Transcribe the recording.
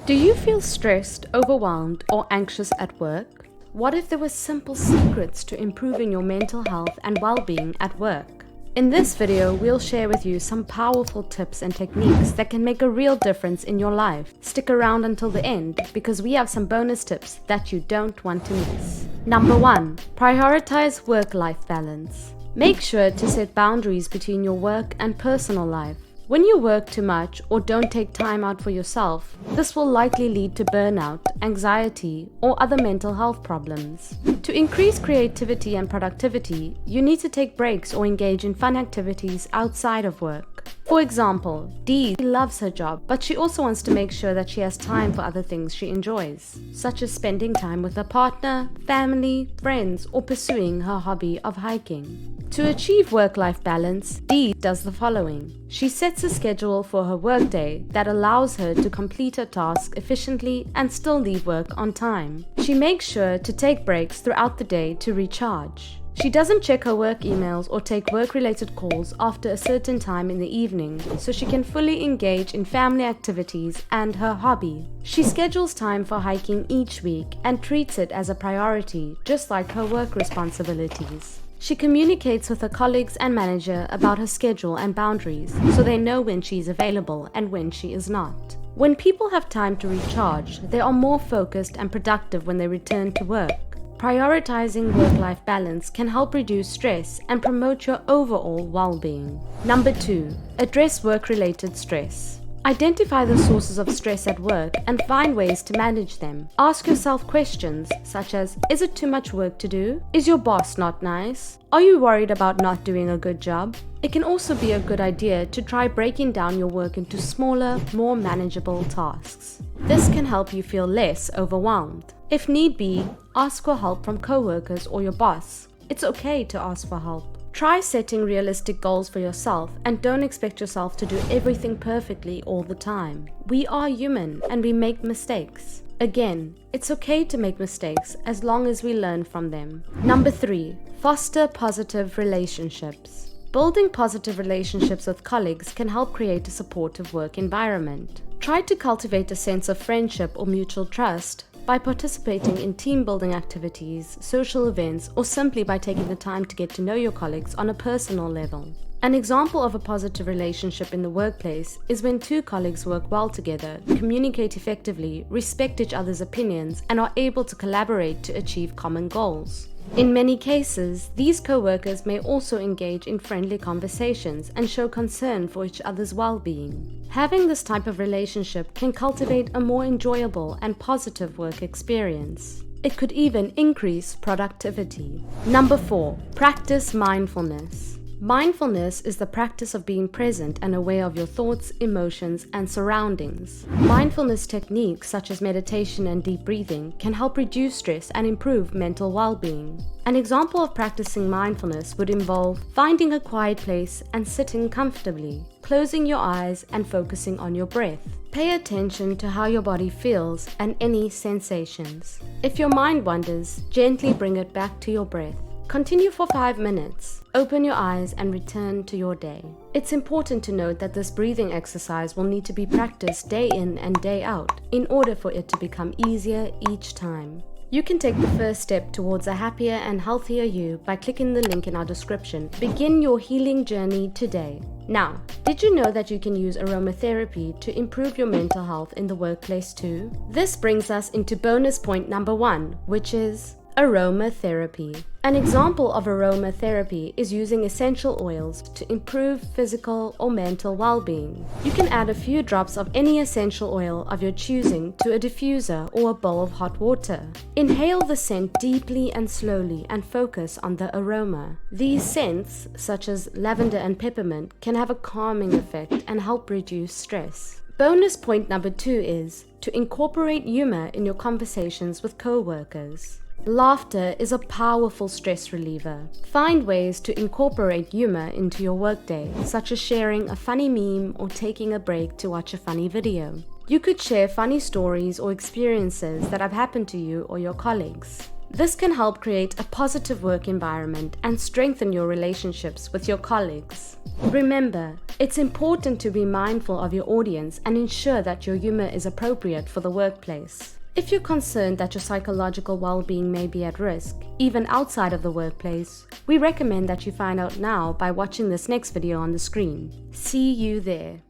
Do you feel stressed, overwhelmed, or anxious at work? What if there were simple secrets to improving your mental health and well-being at work? In this video, we'll share with you some powerful tips and techniques that can make a real difference in your life. Stick around until the end because we have some bonus tips that you don't want to miss. Number 1. Prioritize work-life balance. Make sure to set boundaries between your work and personal life. When you work too much or don't take time out for yourself, this will likely lead to burnout, anxiety, or other mental health problems. To increase creativity and productivity, you need to take breaks or engage in fun activities outside of work. For example, Dee loves her job, but she also wants to make sure that she has time for other things she enjoys, such as spending time with her partner, family, friends, or pursuing her hobby of hiking. To achieve work-life balance, Dee does the following. She sets a schedule for her workday that allows her to complete her task efficiently and still leave work on time. She makes sure to take breaks throughout the day to recharge. She doesn't check her work emails or take work-related calls after a certain time in the evening, so she can fully engage in family activities and her hobby. She schedules time for hiking each week and treats it as a priority, just like her work responsibilities. She communicates with her colleagues and manager about her schedule and boundaries, so they know when she is available and when she is not. When people have time to recharge, they are more focused and productive when they return to work. Prioritizing work-life balance can help reduce stress and promote your overall well-being. Number 2. Address work-related stress. Identify the sources of stress at work and find ways to manage them. Ask yourself questions such as, is it too much work to do? Is your boss not nice? Are you worried about not doing a good job? It can also be a good idea to try breaking down your work into smaller, more manageable tasks. This can help you feel less overwhelmed. If need be, ask for help from coworkers or your boss. It's okay to ask for help. Try setting realistic goals for yourself and don't expect yourself to do everything perfectly all the time. We are human and we make mistakes. Again, it's okay to make mistakes as long as we learn from them. Number 3. Foster positive relationships. Building positive relationships with colleagues can help create a supportive work environment. Try to cultivate a sense of friendship or mutual trust by participating in team-building activities, social events, or simply by taking the time to get to know your colleagues on a personal level. An example of a positive relationship in the workplace is when two colleagues work well together, communicate effectively, respect each other's opinions, and are able to collaborate to achieve common goals. In many cases, these co-workers may also engage in friendly conversations and show concern for each other's well-being. Having this type of relationship can cultivate a more enjoyable and positive work experience. It could even increase productivity. Number 4. Practice mindfulness. Mindfulness is the practice of being present and aware of your thoughts, emotions, and surroundings. Mindfulness techniques such as meditation and deep breathing can help reduce stress and improve mental well-being. An example of practicing mindfulness would involve finding a quiet place and sitting comfortably, closing your eyes and focusing on your breath. Pay attention to how your body feels and any sensations. If your mind wanders, gently bring it back to your breath. Continue for 5 minutes. Open your eyes and return to your day. It's important to note that this breathing exercise will need to be practiced day in and day out in order for it to become easier each time. You can take the first step towards a happier and healthier you by clicking the link in our description. Begin your healing journey today. Now, did you know that you can use aromatherapy to improve your mental health in the workplace too? This brings us into bonus point number 1, which is aromatherapy. An example of aromatherapy is using essential oils to improve physical or mental well-being. You can add a few drops of any essential oil of your choosing to a diffuser or a bowl of hot water. Inhale the scent deeply and slowly and focus on the aroma. These scents, such as lavender and peppermint, can have a calming effect and help reduce stress. Bonus point number 2 is to incorporate humor in your conversations with co-workers. Laughter is a powerful stress reliever. Find ways to incorporate humor into your workday, such as sharing a funny meme or taking a break to watch a funny video. You could share funny stories or experiences that have happened to you or your colleagues. This can help create a positive work environment and strengthen your relationships with your colleagues. Remember, it's important to be mindful of your audience and ensure that your humor is appropriate for the workplace. If you're concerned that your psychological well-being may be at risk, even outside of the workplace, we recommend that you find out now by watching this next video on the screen. See you there.